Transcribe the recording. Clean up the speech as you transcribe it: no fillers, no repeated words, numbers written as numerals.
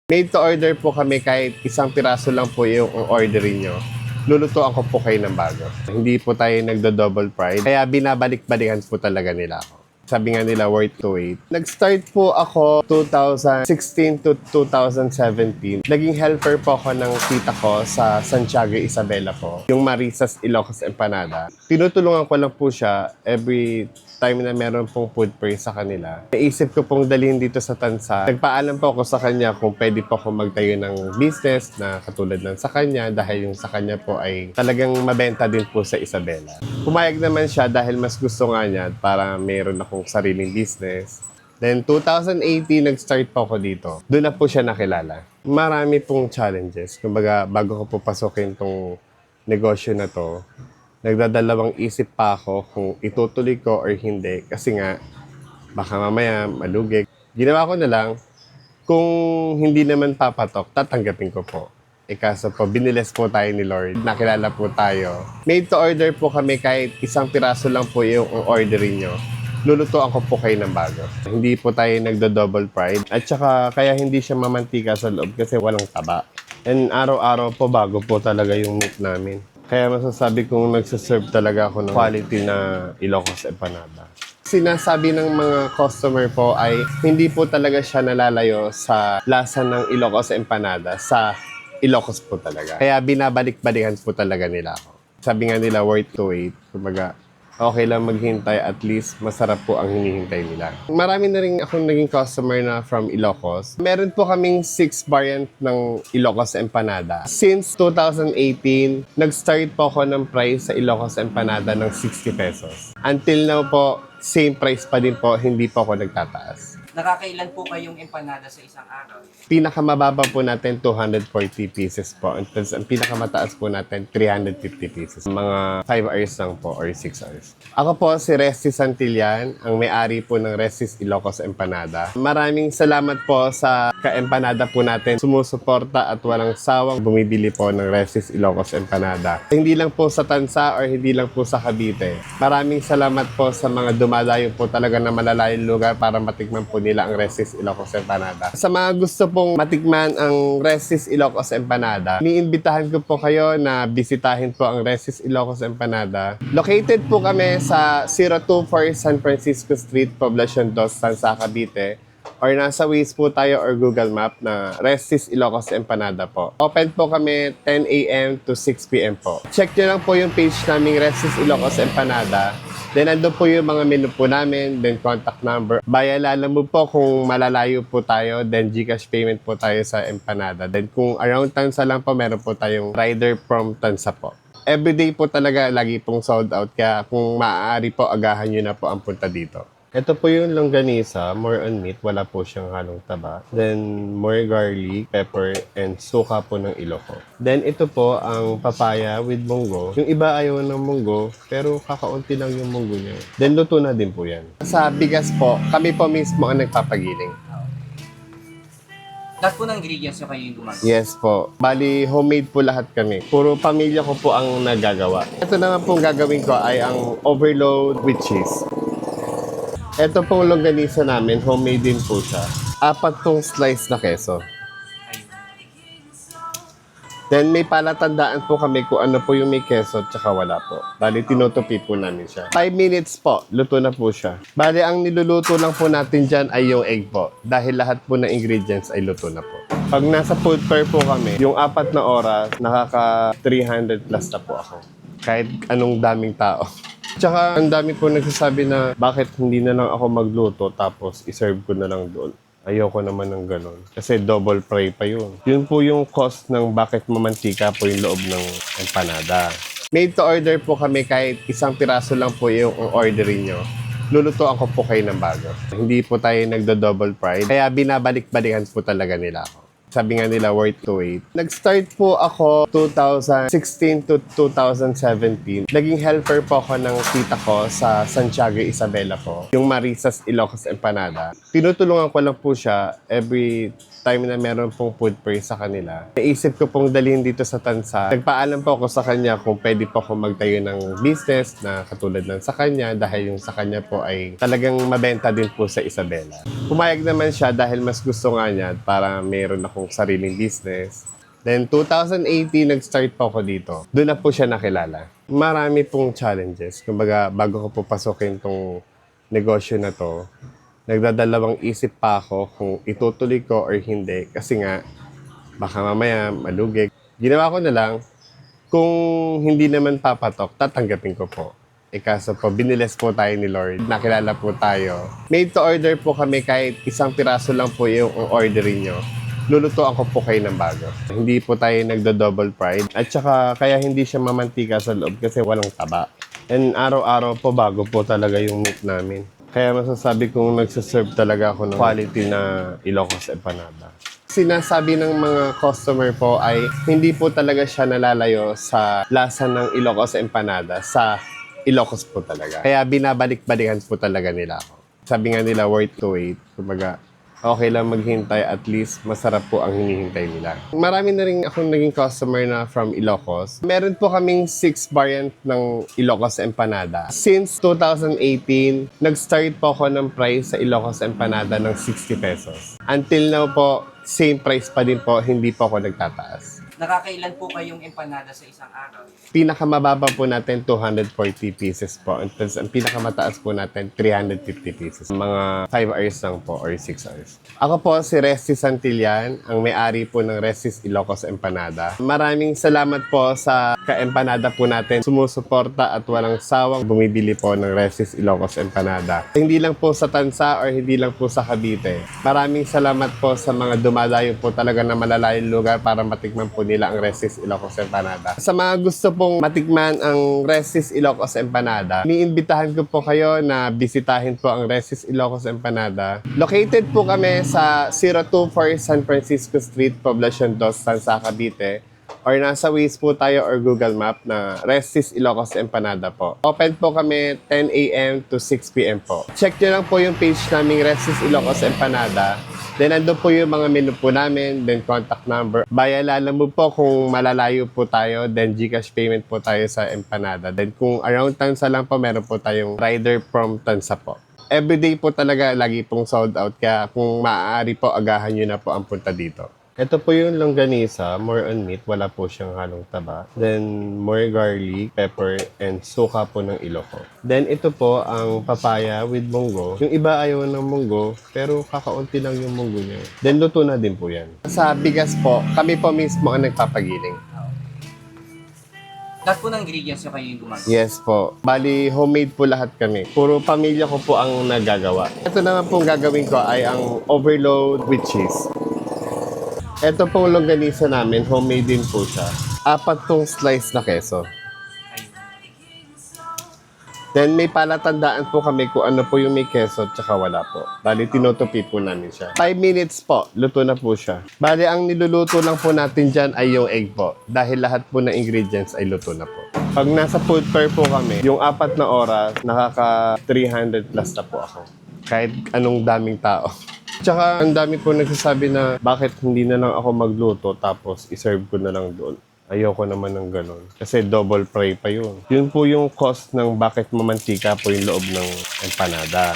Made to order po kami, kahit isang piraso lang po yung orderin nyo. Lulutuan ko po kayo ng bago. Hindi po tayo nagdo-double pride. Kaya binabalik-balikan po talaga nila ako. Sabi nga nila, worth to wait. Nag-start po ako 2016 to 2017. Naging helper po ako ng tita ko sa Santiago Isabela po. Yung Marisas Ilocos Empanada. Tinutulungan ko lang po siya every time na meron pong food praise sa kanila. Naisip ko pong dalhin dito sa Tansa. Nagpaalam po ako sa kanya kung pwede po ako magtayo ng business na katulad ng sa kanya, dahil yung sa kanya po ay talagang mabenta din po sa Isabela. Pumayag naman siya dahil mas gusto nga niya para meron akong sariling business. Then 2018, nag-start po ako dito. Doon na po siya nakilala. Marami pong challenges. Kumbaga, bago ko po pasukin tong negosyo na to, nagdadalawang isip pa ako kung itutuloy ko or hindi. Kasi nga, baka mamaya malugig. Ginawa ko na lang, kung hindi naman papatok, tatanggapin ko po. Kaso po, biniles po tayo ni Lord. Nakilala po tayo. Made to order po kami, kahit isang piraso lang po yung orderin nyo. Lulutuan ko po kayo ng bago. Hindi po tayo nagdo-double pride. At saka, kaya hindi siya mamantika sa loob kasi walang taba. And araw-araw po, bago po talaga yung meat namin. Kaya masasabi kong nagsaserve talaga ako ng quality na Ilocos Empanada. Sinasabi ng mga customer po ay hindi po talaga siya nalalayo sa lasa ng Ilocos Empanada, sa Ilocos po talaga. Kaya binabalik-balikan po talaga nila ako. Sabi nga nila, worth to wait. Kumbaga, okay lang maghintay, at least masarap po ang hinihintay nila. Marami na rin akong naging customer na from Ilocos. Meron po kaming 6 variant ng Ilocos Empanada. Since 2018, nag-start po ako ng price sa Ilocos Empanada ng 60 pesos. Until now po, same price pa din po, hindi po ako nagtataas. Nakakailan po kayong empanada sa isang araw? Pinakamababa po natin 240 pieces po. Ang pinakamataas po natin 350 pieces. Mga 5 hours lang po or 6 hours. Ako po si Resty Santillan, ang may-ari po ng Restis Ilocos Empanada. Maraming salamat po sa ka-empanada po natin. Sumusuporta at walang sawang bumibili po ng Restis Ilocos Empanada. Hindi lang po sa Tansa or hindi lang po sa Cavite. Maraming salamat po sa mga dumadayo po talaga na malalayong lugar para matikman po nila ang Restis Ilocos Empanada. Sa mga gusto pong matikman ang Restis Ilocos Empanada, niimbitahan ko po kayo na bisitahin po ang Restis Ilocos Empanada. Located po kami sa 024 San Francisco Street, Poblacion 2, Tansa, Cavite. Or nasa Waze po tayo or Google Map na Restis Ilocos Empanada po. Open po kami 10 a.m. to 6 p.m. po. Check nyo lang po yung page naming Restis Ilocos Empanada. Then, nandun po yung mga menu po namin, then contact number. Bayalala mo po kung malalayo po tayo, then GCash payment po tayo sa Empanada. Then, kung around Tansa lang po, meron po tayong rider from Tansa po. Everyday po talaga, lagi pong sold out. Kaya kung maaari po, agahan nyo na po ang punta dito. Ito po yung longganisa, more on meat, wala po siyang halong taba. Then, more garlic, pepper, and suka po ng Iloco. Then, ito po ang papaya with munggo. Yung iba ayaw ng munggo, pero kakaunti lang yung munggo niya. Then, luto na din po yan. Sa bigas po, kami po mismo ang nagpapagiling. Lahat po ng ingredients nyo kayo yung gumagawa? Yes po. Bali, homemade po lahat kami. Puro pamilya ko po ang nagagawa. Ito naman pong gagawin ko ay ang overload with cheese. Ito pong longganisa namin, homemade din po siya. 4 pong slice na keso. Then may palatandaan po kami kung ano po yung may keso at saka wala po. Bali, tinutupi po namin siya. 5 minutes po, luto na po siya. Bali, ang niluluto lang po natin dyan ay yung egg po. Dahil lahat po ng ingredients ay luto na po. Pag nasa food fair po kami, yung 4 na oras, nakaka 300 plus na po ako. Kahit anong daming tao. Tsaka ang dami po nagsasabi na bakit hindi na lang ako magluto tapos iserve ko na lang doon. Ayoko naman ng ganun. Kasi double fry pa yun. Yun po yung cost ng bakit mamantika po yung loob ng empanada. Made to order po kami, kahit isang piraso lang po yung orderin nyo. Lulutuan ko po kayo ng bago. Hindi po tayo nagdo-double pride. Kaya binabalik-balikan po talaga nila ako. Sabi nga nila, worth to wait. Nag-start po ako 2016 to 2017. Naging helper po ako ng tita ko sa Santiago Isabela po. Yung Marisas Ilocos Empanada. Tinutulungan ko lang po siya every time na meron pong food praise sa kanila. Naisip ko pong dalhin dito sa Tansa. Nagpaalam po ako sa kanya kung pwede po ako magtayo ng business na katulad ng sa kanya, dahil yung sa kanya po ay talagang mabenta din po sa Isabela. Pumayag naman siya dahil mas gusto nga niya para meron ako akong sariling business. Then 2018, nag-start po ako dito. Doon na po siya nakilala. Marami pong challenges. Kumbaga, bago ko po pasukin tong negosyo na to, nagdadalawang isip pa ako kung itutuloy ko or hindi. Kasi nga, baka mamaya malugi. Ginawa ko na lang, kung hindi naman papatok, tatanggapin ko po. Kaso po, biniles po tayo ni Lord. Nakilala po tayo. Made to order po kami kahit isang piraso lang po yung orderin nyo. Lulutuan ko po kayo ng bago. Hindi po tayo nagdo-double fried. At saka, kaya hindi siya mamantika sa loob kasi walang taba. And araw-araw po bago po talaga yung meat namin. Kaya masasabi kong nagsaserve talaga ako ng quality na Ilocos Empanada. Sinasabi ng mga customer po ay hindi po talaga siya nalalayo sa lasa ng Ilocos Empanada sa Ilocos po talaga. Kaya binabalik-balikan po talaga nila ako. Sabi nga nila, worth to wait. Kumbaga, okay lang maghintay, at least masarap po ang hinihintay nila. Marami na rin akong naging customer na from Ilocos. Meron po kaming 6 variant ng Ilocos Empanada. Since 2018, nag-start po ako ng price sa Ilocos Empanada ng 60 pesos. Until now po, same price pa din po, hindi po ako nagtataas. Nakakailan po kayong empanada sa isang araw? Pinakamababa po natin 240 pieces po. And ang pinakamataas po natin 350 pieces. Mga 5 hours lang po or 6 hours. Ako po si Resty Santillan, ang may-ari po ng Resty's Ilocos Empanada. Maraming salamat po sa ka-empanada po natin. Sumusuporta at walang sawang bumibili po ng Resty's Ilocos Empanada. Hindi lang po sa Tansa or hindi lang po sa Cavite. Maraming salamat po sa mga dumadayo po talaga na malalayong lugar para matikman po nila ang Resty's Ilocos Empanada. Sa mga gusto pong matikman ang Resty's Ilocos Empanada, iniimbitahan ko po kayo na bisitahin po ang Resty's Ilocos Empanada. Located po kami sa 024 San Francisco Street, Poblacion 2, Tansa, Cavite. Or nasa Waze po tayo or Google Map na Resty's Ilocos Empanada po. Open po kami 10 a.m. to 6 p.m. po. Check nyo lang po yung page naming Resty's Ilocos Empanada. Then, andun po yung mga menu po namin, then contact number. Bayalala mo po kung malalayo po tayo, then Gcash payment po tayo sa Empanada. Then, kung around Tansa lang po, meron po tayong rider from Tansa po. Everyday po talaga, lagi pong sold out. Kaya kung maaari po, agahan nyo na po ang punta dito. Ito po yung longganisa, more on meat, wala po siyang halong taba. Then, more garlic, pepper, and suka po ng Ilocos. Then, ito po ang papaya with munggo. Yung iba ayaw ng munggo, pero kakaunti lang yung munggo niya. Then, luto na din po yan. Sa bigas po, kami po mismo ang nagpapagiling. Lahat po ng ingredients nyo kayo yung gumagawa? Yes po. Bali, homemade po lahat kami. Puro pamilya ko po ang nagagawa. Ito naman pong gagawin ko ay ang overload with cheese. Ito pong longganisa namin, homemade din po siya. 4 tong slice na keso. Then may palatandaan po kami kung ano po yung may keso at saka wala po. Bali, tinutupi po namin siya. 5 minutes po, luto na po siya. Bali, ang niluluto lang po natin dyan ay yung egg po. Dahil lahat po ng ingredients ay luto na po. Pag nasa food fair po kami, yung 4 na oras, nakaka 300 plus na po ako. Kahit anong daming tao. Tsaka ang dami po nagsasabi na bakit hindi na lang ako magluto tapos iserve ko na lang doon. Ayoko naman ng ganun. Kasi double fry pa yun. Yun po yung cost ng bakit mamantika po yung loob ng empanada.